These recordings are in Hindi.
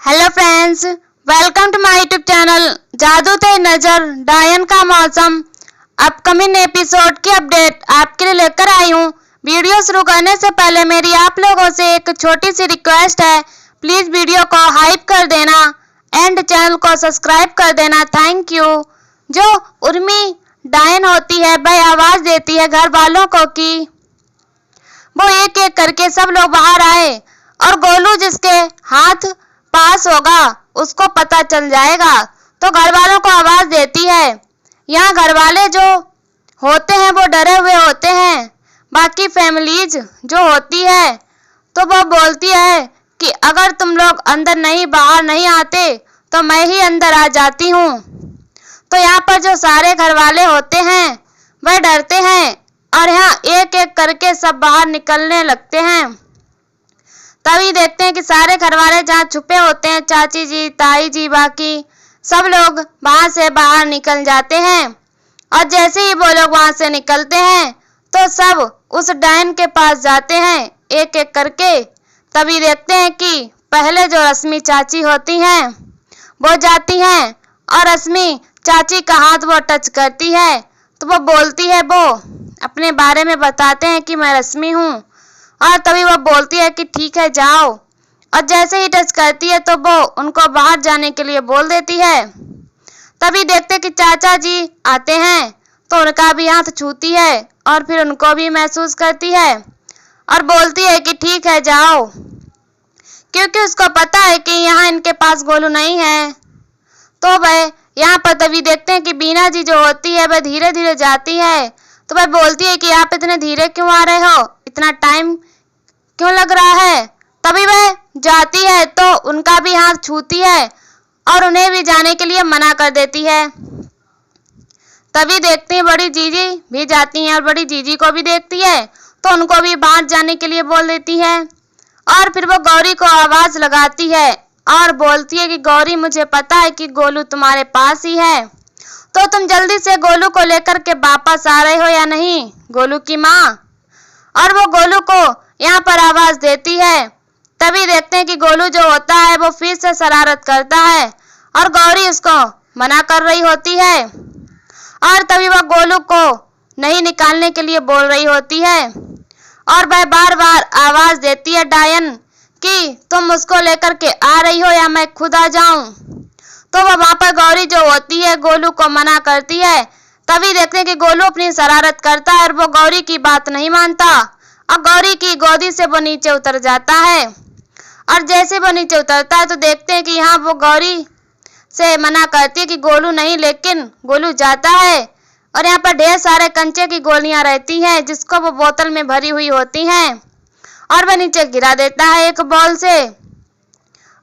Hello friends, welcome to my YouTube channel जादू ते नजर डायन का मौसम। अपकमिंग एपिसोड की अपडेट आपके लिए लेकर आई हूँ। वीडियो शुरू करने से पहले मेरी आप लोगों से एक छोटी सी रिक्वेस्ट है, प्लीज वीडियो को हाइप कर देना एंड चैनल को सब्सक्राइब कर देना, थैंक यू। जो उर्मी डायन होती है वह आवाज देती है घर वालों को कि वो एक एक करके सब लोग बाहर आए और गोलू जिसके हाथ पास होगा उसको पता चल जाएगा। तो घर वालों को आवाज देती है। यहाँ घर वाले जो होते हैं वो डरे हुए होते हैं। बाकी फैमिलीज जो होती है तो वो बोलती है कि अगर तुम लोग अंदर नहीं बाहर नहीं आते तो मैं ही अंदर आ जाती हूँ। तो यहाँ पर जो सारे घर वाले होते हैं वह डरते हैं और यहाँ एक एक करके सब बाहर निकलने लगते हैं। तभी देखते हैं कि सारे घरवाले जहाँ छुपे होते हैं, चाची जी, ताई जी, बाकी सब लोग वहां से बाहर निकल जाते हैं। और जैसे ही वो लोग वहां से निकलते हैं तो सब उस डायन के पास जाते हैं एक एक करके। तभी देखते हैं कि पहले जो रश्मि चाची होती हैं वो जाती हैं और रश्मि चाची का हाथ वो टच करती है तो वो बोलती है, वो अपने बारे में बताते हैं कि मैं रश्मि हूँ। और तभी वो बोलती है कि ठीक है जाओ। और जैसे ही टच करती है तो वो उनको बाहर जाने के लिए बोल देती है। तभी देखते कि चाचा जी आते हैं तो उनका भी हाथ छूती है और फिर उनको भी महसूस करती है और बोलती है कि ठीक है जाओ, क्योंकि उसको पता है कि यहाँ इनके पास गोलू नहीं है। तो वह यहाँ पर तभी देखते हैं कि बीना जी जो होती है वह धीरे धीरे जाती है। तो वह बोलती है कि आप इतने धीरे क्यों आ रहे हो, इतना टाइम क्यों लग रहा है। तभी वह जाती है तो उनका भी हाथ छूती है और उन्हें भी जाने के लिए मना कर देती है। तभी देखते हैं बड़ी जीजी भी जाती हैं और बड़ी जीजी को भी देखती है तो उनको भी बाहर जाने के लिए बोल देती है। और फिर वो गौरी को आवाज लगाती है और बोलती है कि गौरी, मुझे पता है कि गोलू तुम्हारे पास ही है, तो तुम जल्दी से गोलू को लेकर के वापस आ रहे हो या नहीं, गोलू की माँ। और वो गोलू को यहाँ पर आवाज देती है। तभी देखते हैं कि गोलू जो होता है वो फिर से शरारत करता है और गौरी उसको मना कर रही होती है। और तभी वह गोलू को नहीं निकालने के लिए बोल रही होती है और वह बार बार आवाज देती है डायन कि तुम उसको लेकर के आ रही हो या मैं खुद आ जाऊं। तो वह वहां पर गौरी जो होती है गोलू को मना करती है। तभी देखते हैं कि गोलू अपनी शरारत करता है और वो गौरी की बात नहीं मानता और गौरी की गोदी से वो नीचे उतर जाता है। और जैसे वो नीचे उतरता है तो देखते हैं कि यहाँ वो गौरी से मना करती है कि गोलू नहीं, लेकिन गोलू जाता है और यहाँ पर ढेर सारे कंचे की गोलियां रहती हैं जिसको वो बोतल में भरी हुई होती हैं और वह नीचे गिरा देता है एक बॉल से।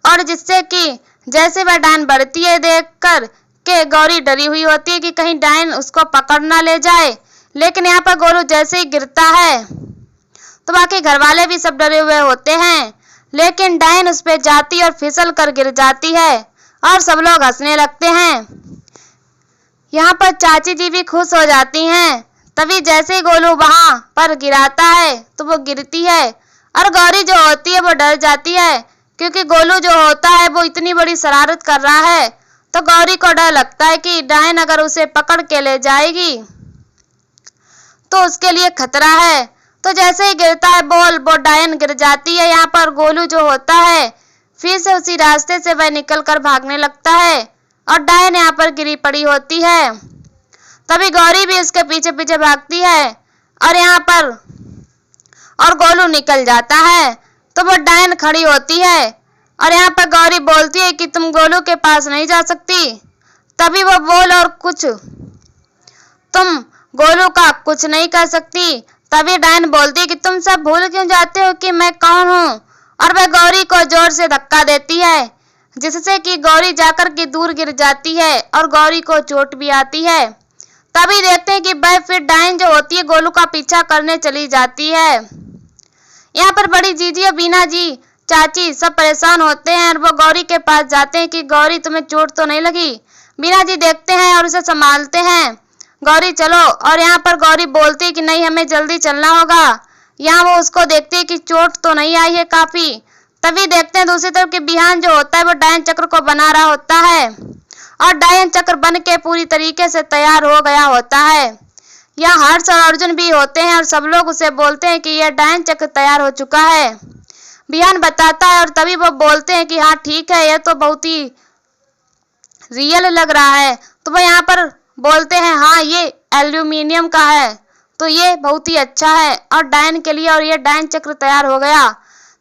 और जिससे कि जैसे वह डायन बढ़ती है देखकर के गौरी डरी हुई होती है कि कहीं डायन उसको पकड़ ना ले जाए। लेकिन यहाँ पर गोलू जैसे ही गिरता है तो बाकी घर वाले भी सब डरे हुए होते हैं, लेकिन डायन उस पे जाती और फिसल कर गिर जाती है और सब लोग हंसने लगते हैं। यहाँ पर चाची जी भी खुश हो जाती हैं। तभी जैसे ही गोलू वहां पर गिराता है तो वो गिरती है और गौरी जो होती है वो डर जाती है, क्योंकि गोलू जो होता है वो इतनी बड़ी शरारत कर रहा है। तो गौरी को डर लगता है कि डायन अगर उसे पकड़ के ले जाएगी तो उसके लिए खतरा है। तो जैसे ही गिरता है बॉल, वो डायन गिर जाती है। यहाँ पर गोलू जो होता है फिर से उसी रास्ते से वह निकल कर भागने लगता है और डायन यहाँ पर गिरी पड़ी होती है। तभी गौरी भी उसके पीछे पीछे भागती है और यहाँ पर और गोलू निकल जाता है तो वो डायन खड़ी होती है और यहाँ पर गौरी बोलती है कि तुम गोलू के पास नहीं जा सकती। तभी वो बोल और कुछ तुम गोलू का कुछ नहीं कर सकती। तभी डायन बोलती है कि तुम सब भूल क्यों जाते हो कि मैं कौन हूँ। और वह गौरी को जोर से धक्का देती है जिससे कि गौरी जाकर के दूर गिर जाती है और गौरी को चोट भी आती है। तभी देखते हैं कि वह फिर डायन जो होती है गोलू का पीछा करने चली जाती है। यहाँ पर बड़ी जीजी और बीना जी चाची सब परेशान होते हैं और वो गौरी के पास जाते हैं कि गौरी तुम्हें चोट तो नहीं लगी। बीना जी देखते हैं और उसे संभालते हैं, गौरी चलो। और यहाँ पर गौरी बोलती है कि नहीं, हमें जल्दी चलना होगा। यहाँ वो उसको देखती है कि चोट तो नहीं आई है काफी। तभी देखते हैं दूसरी तरफ कि बिहान जो होता है वो डायन चक्र को बना रहा होता है और डायन चक्र बन के पूरी तरीके से तैयार हो गया होता है। यहाँ हर्ष और अर्जुन भी होते हैं और सब लोग उसे बोलते हैं कि यह डायन चक्र तैयार हो चुका है। बिहान बताता है और तभी वो बोलते हैं कि हाँ ठीक है, यह तो बहुत ही रियल लग रहा है। तो वो यहाँ पर बोलते हैं हाँ ये एल्यूमिनियम का है, तो ये बहुत ही अच्छा है और डायन के लिए, और ये डायन चक्र तैयार हो गया।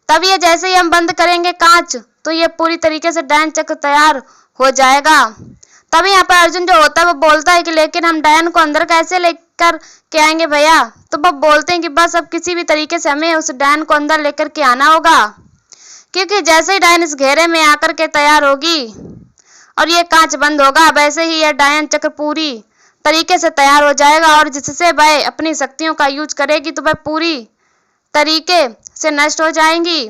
तब ये जैसे ही हम बंद करेंगे कांच तो ये पूरी तरीके से डायन चक्र तैयार हो जाएगा। तभी यहाँ पर अर्जुन जो होता है वो बोलता है कि लेकिन हम डायन को अंदर कैसे लेकर के आएंगे भैया। तो वो बोलते हैं कि बस अब किसी भी तरीके से हमें उस डायन को अंदर लेकर के आना होगा, क्योंकि जैसे ही डायन इस घेरे में आकर के तैयार होगी और ये कांच बंद होगा, वैसे ही यह डायन चक्र पूरी तरीके से तैयार हो जाएगा और जिससे वह अपनी शक्तियों का यूज करेगी तो वह पूरी तरीके से नष्ट हो जाएंगी।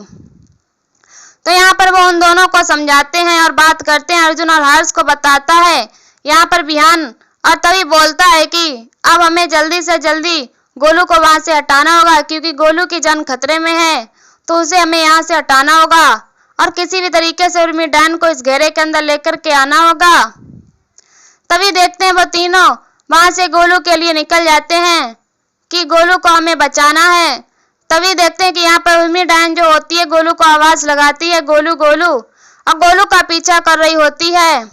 तो यहाँ पर वो उन दोनों को समझाते हैं और बात करते हैं। अर्जुन और हर्ष को बताता है यहाँ पर बिहान, और तभी बोलता है कि अब हमें जल्दी से जल्दी गोलू को वहां से हटाना होगा, क्योंकि गोलू की जान खतरे में है, तो उसे हमें यहाँ से हटाना होगा और किसी भी तरीके से उर्मी डायन को इस घेरे के अंदर लेकर के आना होगा। तभी देखते हैं वो तीनों वहां से गोलू के लिए निकल जाते हैं कि गोलू को हमें बचाना है। तभी देखते हैं कि यहाँ पर उर्मी डायन जो होती है गोलू को आवाज लगाती है गोलू गोलू, और गोलू का पीछा कर रही होती है।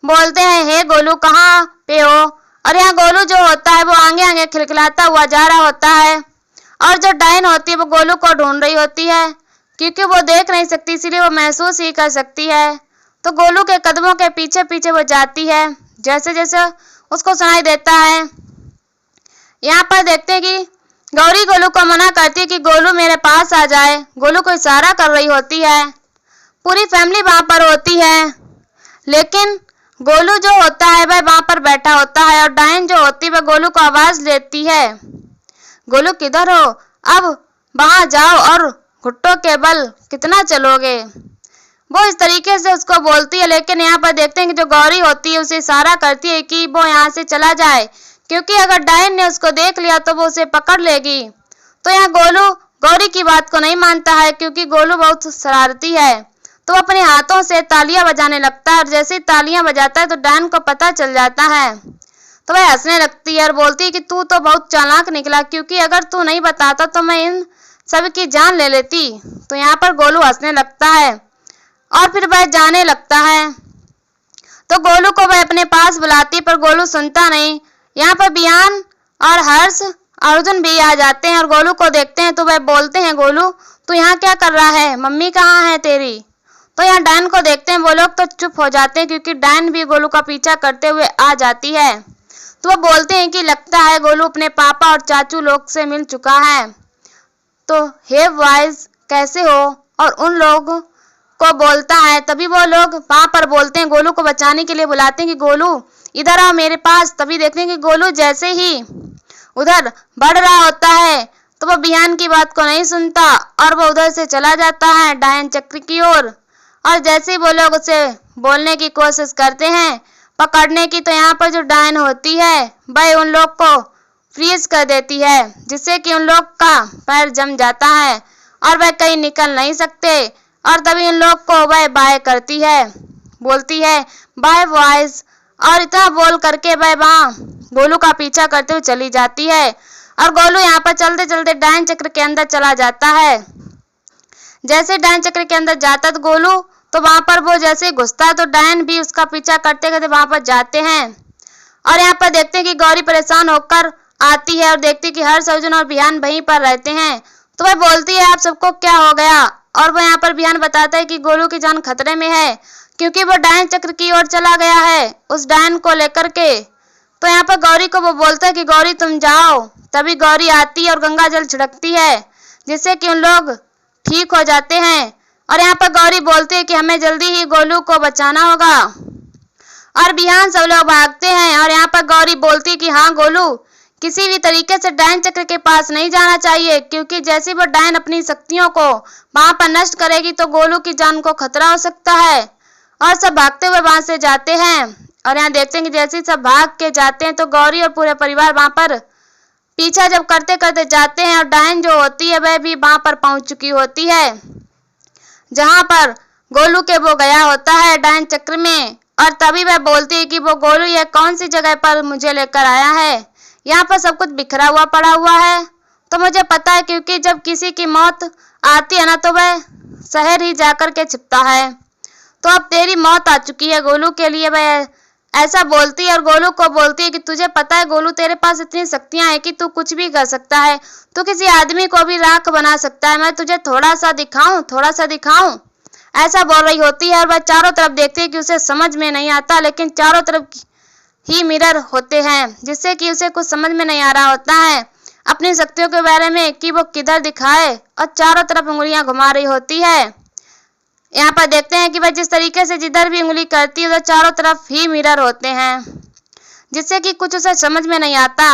बोलते हैं हे गोलू कहाँ पे हो, और यहाँ गोलू जो होता है वो आगे आगे खिलखिलाता हुआ जा रहा होता है और जो डायन होती है वो गोलू को ढूंढ रही होती है, क्योंकि वो देख नहीं सकती इसीलिए वो महसूस ही कर सकती है। तो गोलू के कदमों के पीछे पीछे वो जाती है जैसे जैसे उसको सुनाई देता है। यहाँ पर देखते हैं कि गौरी गोलू को मना करती है कि गोलू मेरे पास आ जाए। गोलू को इशारा कर रही होती है, पूरी फैमिली वहां पर होती है, लेकिन गोलू जो होता है वह वहां पर बैठा होता है और डायन जो होती है वह गोलू को आवाज देती है गोलू किधर हो, अब वहां जाओ और घुट्टों के बल कितना चलोगे। वो इस तरीके से उसको बोलती है, लेकिन यहाँ पर देखते हैं कि जो गौरी होती है उसे इशारा करती है कि वो यहाँ से चला जाए, क्योंकि अगर डायन ने उसको देख लिया तो वो उसे पकड़ लेगी। तो यहाँ गोलू गौरी की बात को नहीं मानता है, क्योंकि गोलू बहुत शरारती है, तो वो अपने हाथों से तालियां बजाने लगता है और जैसे ही तालियां बजाता है तो डायन को पता चल जाता है। तो वह हंसने लगती है और बोलती है कि तू तो बहुत चालाक निकला, क्योंकि अगर तू नहीं बताता तो मैं इन सब की जान ले लेती। तो यहाँ पर गोलू हंसने लगता है और फिर वह जाने लगता है। तो गोलू को वह अपने पास बुलाती पर गोलू सुनता नहीं। यहाँ पर बिहान और हर्ष अर्जुन भी आ जाते हैं और गोलू को देखते हैं तो वह बोलते हैं गोलू तू यहाँ क्या कर रहा है, मम्मी कहाँ है तेरी। तो यहाँ डायन को देखते हैं, वो लोग तो चुप हो जाते हैं क्योंकि डायन भी गोलू का पीछा करते हुए आ जाती है। तो वो बोलते हैं कि लगता है गोलू अपने पापा और चाचू लोग से मिल चुका है। तो हे वाइज कैसे हो, और उन लोग को बोलता है। तभी वो लोग वहां पर बोलते हैं गोलू को बचाने के लिए बुलाते हैं कि गोलू इधर आओ मेरे पास। तभी देखते हैं कि गोलू जैसे ही उधर बढ़ रहा होता है तो वो बिहान की बात को नहीं सुनता और वो उधर से चला जाता है डायन चक्र की ओर। और जैसे ही वो लोग उसे बोलने की कोशिश करते हैं पकड़ने की, तो यहाँ पर जो डायन होती है वह उन लोग को फ्रीज कर देती है, जिससे कि उन लोग का पैर जम जाता है और वह कहीं निकल नहीं सकते। और तभी उन लोग को वह बाय करती है, बोलती है बाय बॉयज, और इतना बोल करके वह वहाँ गोलू का पीछा करते हुए चली जाती है। और गोलू यहाँ पर चलते चलते डायन चक्र के अंदर चला जाता है। जैसे डायन चक्र के अंदर जाता तो गोलू तो वहां पर वो जैसे घुसता है तो डायन भी उसका पीछा करते करते वहां पर जाते हैं। और यहाँ पर देखते हैं कि गौरी परेशान होकर आती है और देखती है कि हर्ष अर्जुन और बिहान वहीं पर रहते हैं। तो वह बोलती है आप सबको क्या हो गया, और वो यहाँ पर बिहान बताता है कि गोलू की जान खतरे में है क्योंकि वो डायन चक्र की ओर चला गया है उस डायन को लेकर के। तो यहाँ पर गौरी को वो बोलता है कि गौरी तुम जाओ। तभी गौरी आती है और गंगा जल छिड़कती है जिससे कि उन लोग ठीक हो जाते हैं। और यहाँ पर गौरी बोलती है कि हमें जल्दी ही गोलू को बचाना होगा। और बिहान सब लोग भागते हैं और यहाँ पर गौरी बोलती है कि हाँ गोलू किसी भी तरीके से डायन चक्र के पास नहीं जाना चाहिए, क्योंकि जैसे वो डायन अपनी शक्तियों को वहां पर नष्ट करेगी तो गोलू की जान को खतरा हो सकता है। और सब भागते हुए वहां से जाते हैं। और यहाँ देखते हैं कि जैसे ही सब भाग के जाते हैं तो गौरी और पूरे परिवार वहां पर पीछा जब करते करते जाते हैं और डायन जो होती है वह भी वहां पर पहुंच चुकी होती है। जहाँ पर गोलू के वो गया होता है डायन चक्र में, और तभी वह बोलती है कि वो गोलू ये कौन सी जगह पर मुझे लेकर आया है, यहाँ पर सब कुछ बिखरा हुआ पड़ा हुआ है। तो मुझे पता है क्योंकि जब किसी की मौत आती है ना तो वह शहर ही जाकर के छिपता है। तो अब तेरी मौत आ चुकी है गोलू के लिए, वह ऐसा बोलती है और गोलू को बोलती है कि तुझे पता है गोलू तेरे पास इतनी शक्तियां हैं कि तू कुछ भी कर सकता है, तू किसी आदमी को भी राख बना सकता है, मैं तुझे थोड़ा सा दिखाऊं ऐसा बोल रही होती है। और वह चारों तरफ देखती है कि उसे समझ में नहीं आता, लेकिन चारों तरफ ही मिरर होते हैं जिससे कि उसे कुछ समझ में नहीं आ रहा होता है अपनी शक्तियों के बारे में कि वो किधर दिखाए, और चारों तरफ उंगलियां घुमा रही होती है। यहाँ पर देखते हैं कि वह जिस तरीके से जिधर भी उंगली करती है उधर चारों तरफ ही मिरर होते हैं जिससे कि कुछ उसे समझ में नहीं आता।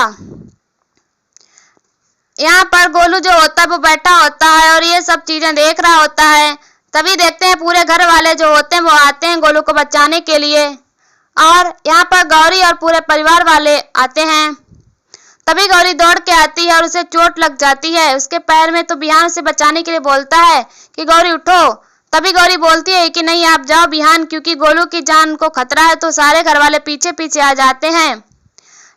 यहाँ पर गोलू जो होता है वो बैठा होता है और ये सब चीजें देख रहा होता है। तभी देखते हैं पूरे घर वाले जो होते हैं वो आते हैं गोलू को बचाने के लिए, और यहाँ पर गौरी और पूरे परिवार वाले आते हैं। तभी गौरी दौड़ के आती है और उसे चोट लग जाती है उसके पैर में, तो बिहान उसे बचाने के लिए बोलता है कि गौरी उठो। तभी गौरी बोलती है कि नहीं आप जाओ बिहान, क्योंकि गोलू की जान को खतरा है। तो सारे घर वाले पीछे पीछे आ जाते हैं।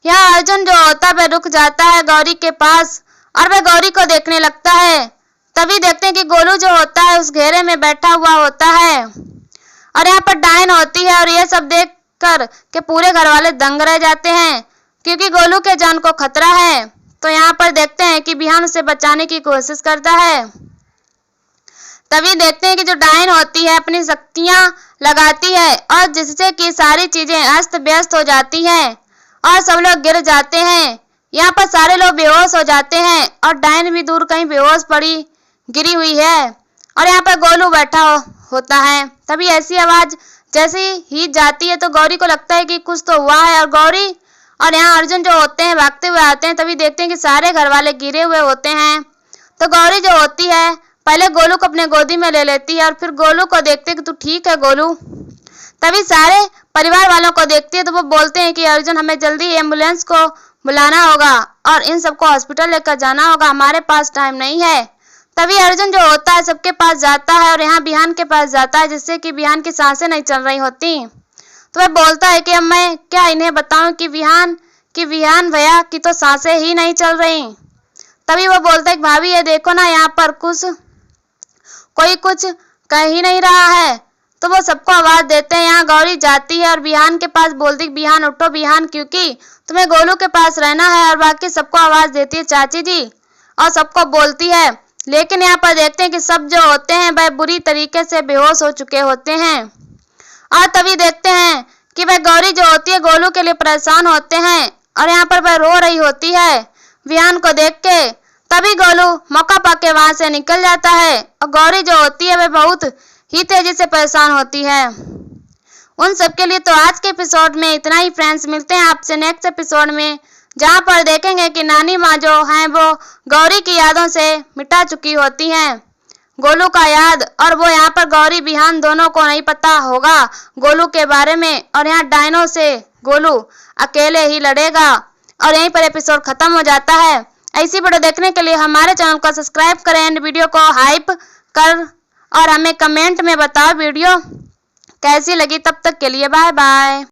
यहाँ अर्जुन जो होता है वह रुक जाता है गौरी के पास और वह गौरी को देखने लगता है। तभी देखते हैं कि गोलू जो होता है उस घेरे में बैठा हुआ होता है और यहाँ पर डायन होती है, और यह सब देख कर के पूरे घर वाले दंग रह जाते हैं क्योंकि गोलू के जान को खतरा है। तो यहाँ पर देखते हैं कि बिहान उसे बचाने की कोशिश करता है। तभी देखते हैं कि जो डायन होती है अपनी शक्तियां लगाती है और जिससे कि सारी चीजें अस्त व्यस्त हो जाती हैं और सब लोग गिर जाते हैं। यहाँ पर सारे लोग बेहोश हो जाते हैं और डायन भी दूर कहीं बेहोश पड़ी गिरी हुई है, और यहाँ पर गोलू बैठा होता है। तभी ऐसी आवाज जैसे ही जाती है तो गौरी को लगता है कि कुछ तो हुआ है, और गौरी और यहाँ अर्जुन जो होते हैं भागते हुए आते हैं। तभी देखते हैं कि सारे घर वाले गिरे हुए होते हैं। तो गौरी जो होती है पहले गोलू को अपने गोदी में ले लेती है और फिर गोलू को देखते हैं कि तू ठीक है गोलू। तभी सारे परिवार वालों को देखती है तो वो बोलते हैं कि अर्जुन हमें जल्दी एम्बुलेंस को बुलाना होगा और इन सबको हॉस्पिटल लेकर जाना होगा, हमारे पास टाइम नहीं है। तभी अर्जुन जो होता है सबके पास जाता है और यहाँ बिहान के पास जाता है जिससे कि बिहान की सांसें नहीं चल रही होती। तो वह बोलता है कि अब मैं क्या इन्हें बताऊं कि विहान भैया की तो सांसें ही नहीं चल रही। तभी वो बोलता है कि भाभी ये देखो ना यहाँ पर कोई कुछ कह ही नहीं रहा है। तो वो सबको आवाज देते हैं। यहाँ गौरी जाती है और बिहान के पास बोलती है बिहान उठो बिहान, क्योंकि तुम्हें गोलू के पास रहना है। और बाकी सबको आवाज देती है चाची जी और सबको बोलती है। लेकिन यहाँ पर देखते हैं कि सब जो होते हैं वह बुरी तरीके से बेहोश हो चुके होते हैं। और तभी देखते हैं कि वह गौरी जो होती है गोलू के लिए परेशान होते हैं और यहाँ पर वह रो रही होती है विहान को देख के। तभी गोलू मौका पाके वहां से निकल जाता है और गौरी जो होती है वह बहुत ही तेजी से परेशान होती है। उन सब के लिए तो आज के एपिसोड में इतना ही फ्रेंड्स। मिलते हैं आपसे नेक्स्ट एपिसोड में, जहां पर देखेंगे कि नानी माँ जो हैं वो गौरी की यादों से मिटा चुकी होती हैं गोलू का याद, और वो यहाँ पर गौरी बिहान दोनों को नहीं पता होगा गोलू के बारे में, और यहाँ डायनो से गोलू अकेले ही लड़ेगा। और यहीं पर एपिसोड खत्म हो जाता है। ऐसी वीडियो देखने के लिए हमारे चैनल को सब्सक्राइब करें एंड वीडियो को हाइप कर और हमें कमेंट में बताओ वीडियो कैसी लगी। तब तक के लिए बाय बाय।